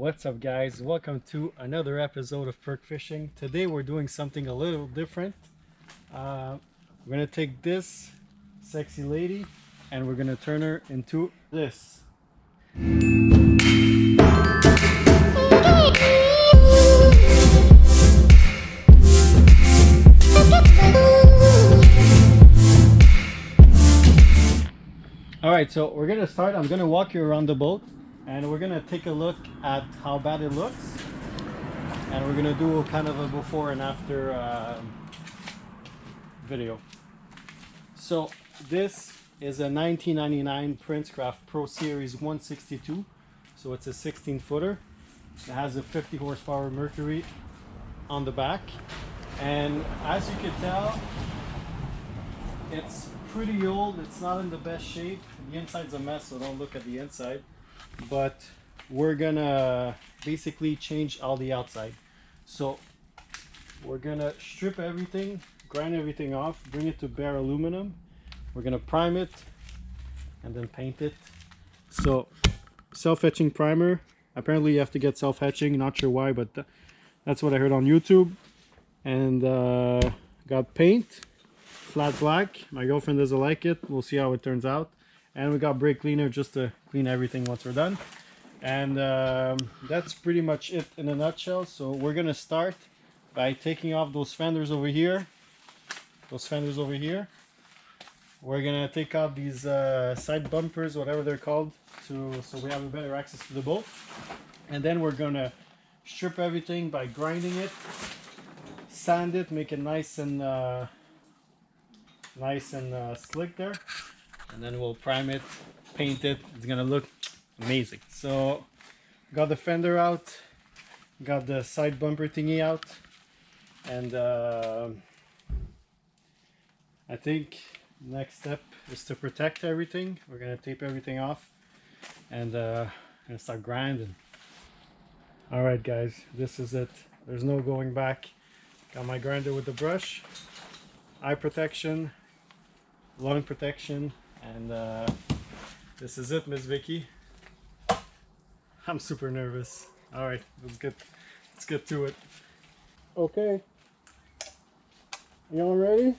What's up, guys? Welcome to another episode of Perk Fishing. Today we're doing something a little different. We're gonna take this sexy lady and we're gonna turn her into this. Alright, so we're gonna start. I'm gonna walk you around the boat and we're gonna take a look at how bad it looks, and we're gonna do kind of a before and after video. So this is a 1999 Princecraft Pro Series 162, so it's a 16 footer. It has a 50 horsepower Mercury on the back, and as you can tell, it's pretty old. It's not in the best shape. The inside's a mess, so don't look at the inside. But we're gonna basically change all the outside. So we're gonna strip everything, grind everything off, bring it to bare aluminum. We're gonna prime it and then paint it. So self-etching primer. Apparently you have to get self-etching, not sure why, but that's what I heard on YouTube. And got paint, flat black. My girlfriend doesn't like it. We'll see how it turns out. And we got brake cleaner just to clean everything once we're done. And that's pretty much it in a nutshell. So we're gonna start by taking off those fenders over here. We're gonna take off these side bumpers, whatever they're called, so we have a better access to the boat. And then we're gonna strip everything by grinding it, sand it, make it nice and slick there, and then we'll prime it, paint it. It's gonna look amazing. So got the fender out, got the side bumper thingy out, and I think next step is to protect everything. We're gonna tape everything off and gonna start grinding. All right, guys, this is it. There's no going back. Got my grinder with the brush, eye protection, lung protection, and this is it, Miss Vicky. I'm super nervous. All right, let's get to it. Okay, y'all ready?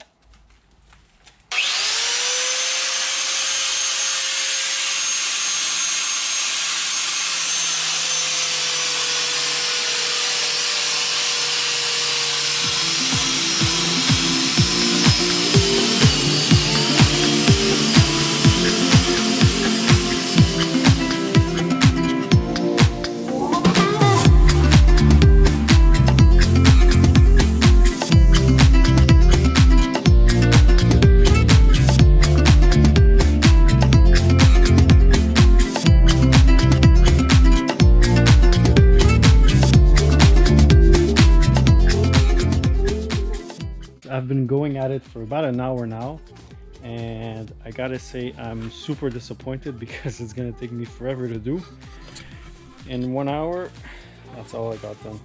I've been going at it for about an hour now, and I gotta say I'm super disappointed because it's gonna take me forever to do. In 1 hour, that's all I got done.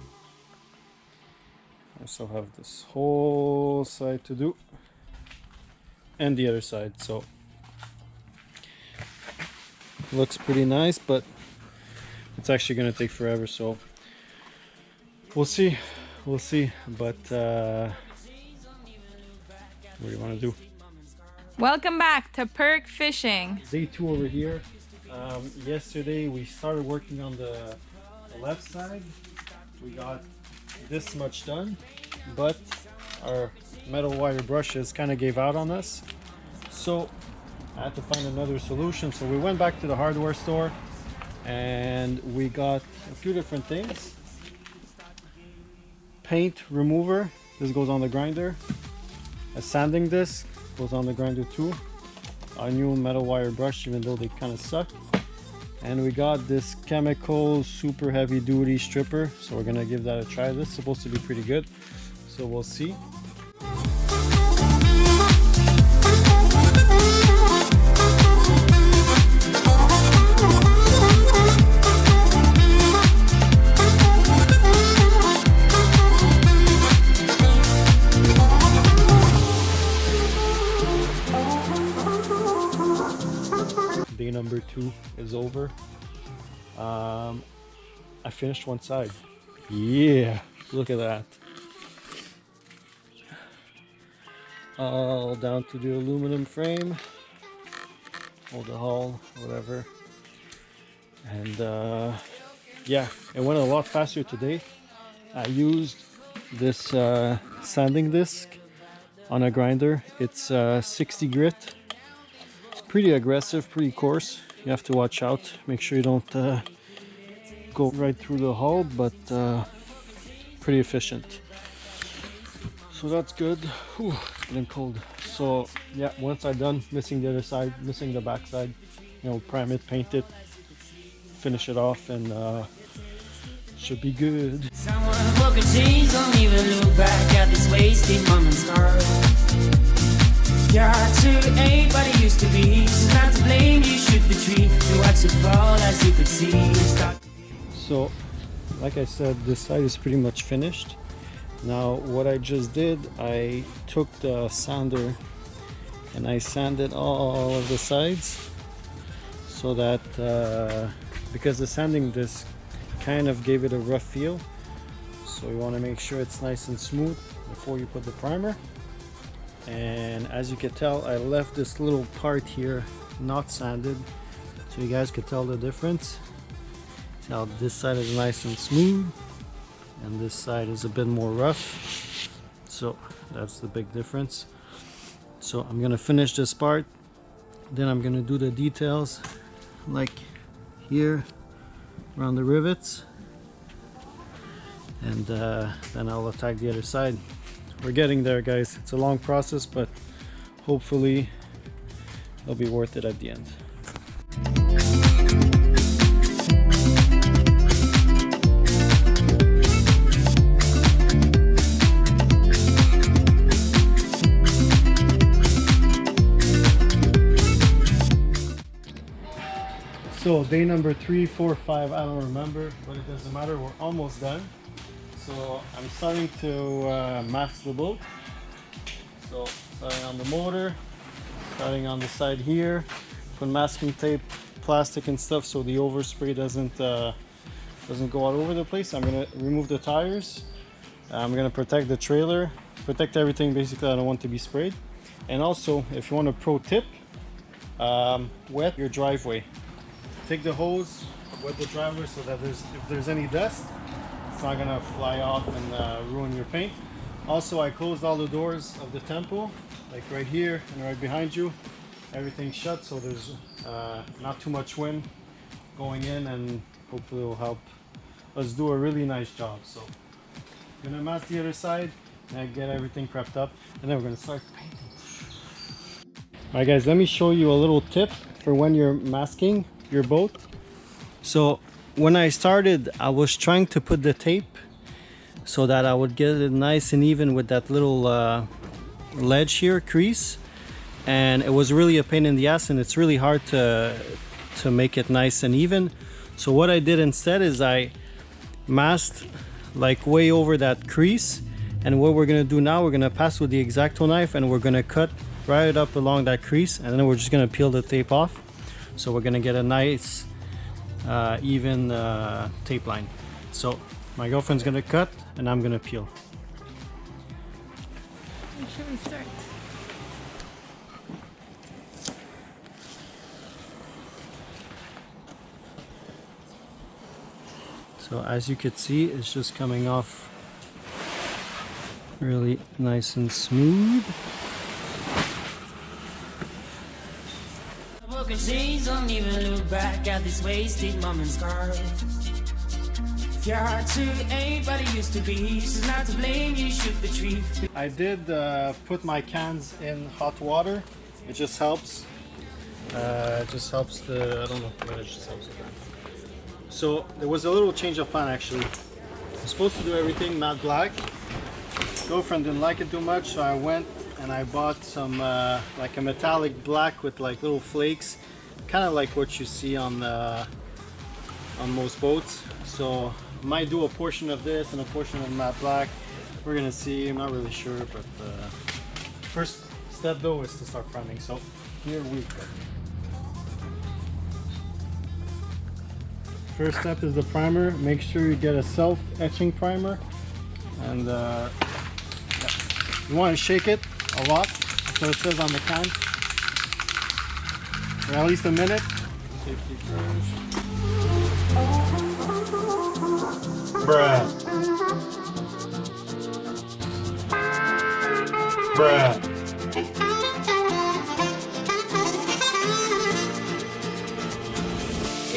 I still have this whole side to do and the other side, so looks pretty nice, but it's actually gonna take forever, so we'll see, but what do you want to do? Welcome back to Perk Fishing. Day 2 over here. Yesterday we started working on the left side. We got this much done, but our metal wire brushes kind of gave out on us, so I had to find another solution. So we went back to the hardware store and we got a few different things. Paint remover, this goes on the grinder. A sanding disc goes on the grinder too. A new metal wire brush, even though they kind of suck. And we got this chemical super heavy duty stripper, so we're gonna give that a try. This is supposed to be pretty good, so we'll see. Day number 2 is over. I finished one side. Yeah, look at that. All down to the aluminum frame, or the hull, whatever. And yeah, it went a lot faster today. I used this sanding disc on a grinder. It's 60 grit. It's pretty aggressive, pretty coarse. You have to watch out. Make sure you don't go right through the hull, but pretty efficient. So that's good. Whew, it's getting cold. So yeah, once I'm done, missing the other side, missing the back side, you know, prime it, paint it, finish it off, and should be good. Someone who can change, don't even look back at this wasted moment's scar. You're true, ain't what it used to be. She's not to blame, you should retreat. You watch it fall as you could see. So, like I said, this side is pretty much finished. Now, what I just did, I took the sander and I sanded all of the sides so that because the sanding disc kind of gave it a rough feel, so you want to make sure it's nice and smooth before you put the primer. And as you can tell, I left this little part here not sanded, so you guys could tell the difference. Now this side is nice and smooth and this side is a bit more rough, so that's the big difference. So I'm gonna finish this part, then I'm gonna do the details like here around the rivets, and then I'll attack the other side. We're getting there, guys. It's a long process, but hopefully it'll be worth it at the end. So day number 3, 4, 5, I don't remember, but it doesn't matter, we're almost done. So I'm starting to mask the boat. So starting on the motor, starting on the side here, put masking tape, plastic and stuff so the overspray doesn't go all over the place. I'm gonna remove the tires. I'm gonna protect the trailer, protect everything basically. I don't want to be sprayed. And also, if you want a pro tip, wet your driveway. Take the hose, wet the driveway so that if there's any dust, it's not gonna fly off and ruin your paint. Also, I closed all the doors of the temple, like right here and right behind you. Everything's shut, so there's not too much wind going in, and hopefully it will help us do a really nice job. So I'm gonna mask the other side and get everything prepped up, and then we're gonna start painting. All right, guys, let me show you a little tip for when you're masking your boat. So when I started, I was trying to put the tape so that I would get it nice and even with that little ledge here, crease, and it was really a pain in the ass, and it's really hard to make it nice and even. So what I did instead is I masked like way over that crease, and what we're gonna do now, we're gonna pass with the X-Acto knife and we're gonna cut right up along that crease, and then we're just gonna peel the tape off. So we're gonna get a nice even tape line. So my girlfriend's gonna cut and I'm gonna peel. Where should we start? So as you can see, it's just coming off really nice and smooth. Change, don't even look back at this wasted moment's scar. You're true, ain't what it used to be. She's not to blame, you should retreat. I did put my cans in hot water. It just helps. It just helps I don't know, but it just helps. So there was a little change of plan actually. I was supposed to do everything matte black. Girlfriend didn't like it too much, so I went and I bought some like a metallic black with like little flakes, kind of like what you see on most boats. So I might do a portion of this and a portion of matte black. We're gonna see. I'm not really sure, but first step though is to start priming. So here we go. first step is the primer. Make sure you get a self-etching primer, and you want to shake it a lot. That's what it says on the can. For at least a minute. Safety first. Bruh. Bruh.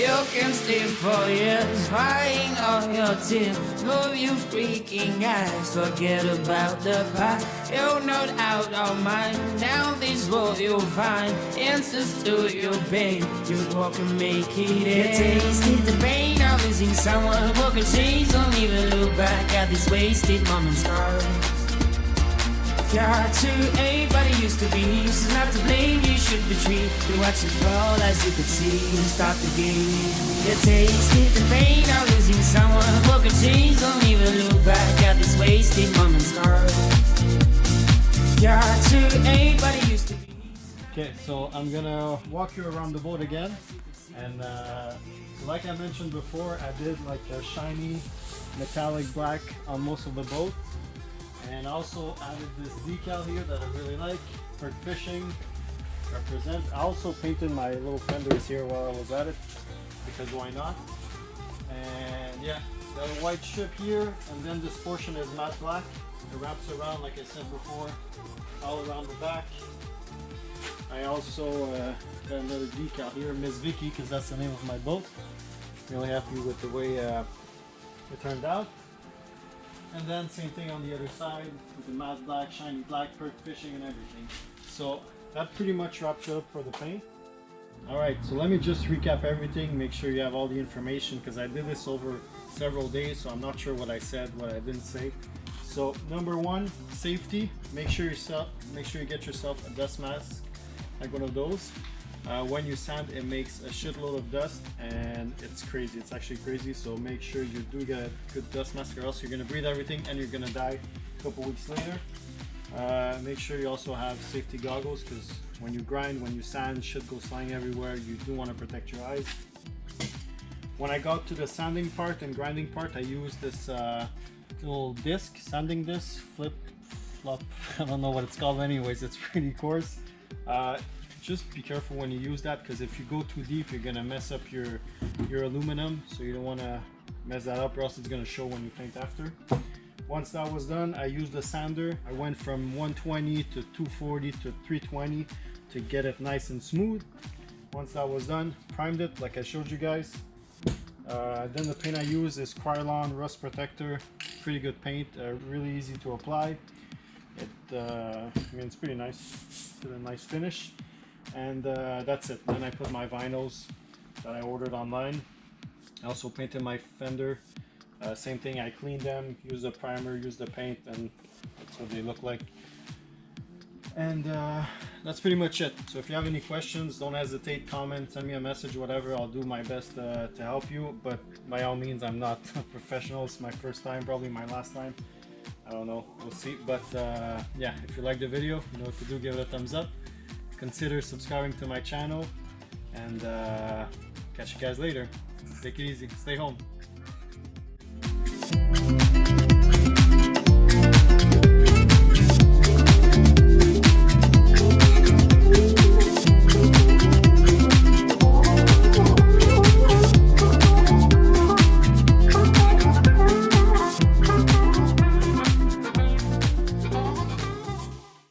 You can stay for years, crying all your tears. Move your freaking eyes, forget about the past. You're not out of mind, now this world you'll find answers to your pain. You walk and make it end. Tasted the pain of losing someone who could change. Don't even look back at these wasted moments. You're too ain't what it used to be. She's not to blame, you should retreat. You watch it fall as you could see. Stop the game. You tasted the pain of losing someone who could change. Don't even look back at these wasted moments. You're too ain't what it used to be. Okay, so I'm gonna walk you around the boat again, and so like I mentioned before, I did like a shiny metallic black on most of the boat. And also added this decal here that I really like. Perk Fishing represent. I also painted my little fenders here while I was at it, because why not? And yeah, the white strip here, and then this portion is matte black. It wraps around, like I said before, all around the back. I also got another decal here, Miss Vicky, because that's the name of my boat. Really happy with the way it turned out. And then same thing on the other side with the matte black, shiny black, Perk Fishing and everything. So that pretty much wraps it up for the paint. Alright, so let me just recap everything, make sure you have all the information, because I did this over several days, so I'm not sure what I said, what I didn't say. So number one, safety. Make sure you get yourself a dust mask, like one of those. When you sand, it makes a shitload of dust, and it's crazy. It's actually crazy, so make sure you do get a good dust mask, or else you're gonna breathe everything and you're gonna die a couple weeks later. Make sure you also have safety goggles, because when you grind, when you sand, shit goes flying everywhere. You do want to protect your eyes. When I got to the sanding part and grinding part, I used this little disc, sanding disc, flop, I don't know what it's called, anyways, it's pretty coarse. Just be careful when you use that, because if you go too deep, you're gonna mess up your aluminum, so you don't want to mess that up, or else it's gonna show when you paint after. Once that was done, I used the sander. I went from 120 to 240 to 320 to get it nice and smooth. Once that was done, primed it like I showed you guys. Then the paint I use is Krylon Rust Protector. Pretty good paint, really easy to apply. I mean, it's pretty nice, a nice finish. And that's it. Then I put my vinyls that I ordered online. I also painted my fender. Same thing, I cleaned them, used the primer, used the paint, and that's what they look like. And that's pretty much it. So if you have any questions, don't hesitate, comment, send me a message, whatever. I'll do my best to help you, but by all means, I'm not a professional. It's my first time, probably my last time. I don't know, we'll see. But yeah, if you like the video, you know what to do, give it a thumbs up. Consider subscribing to my channel, and catch you guys later. Take it easy, stay home.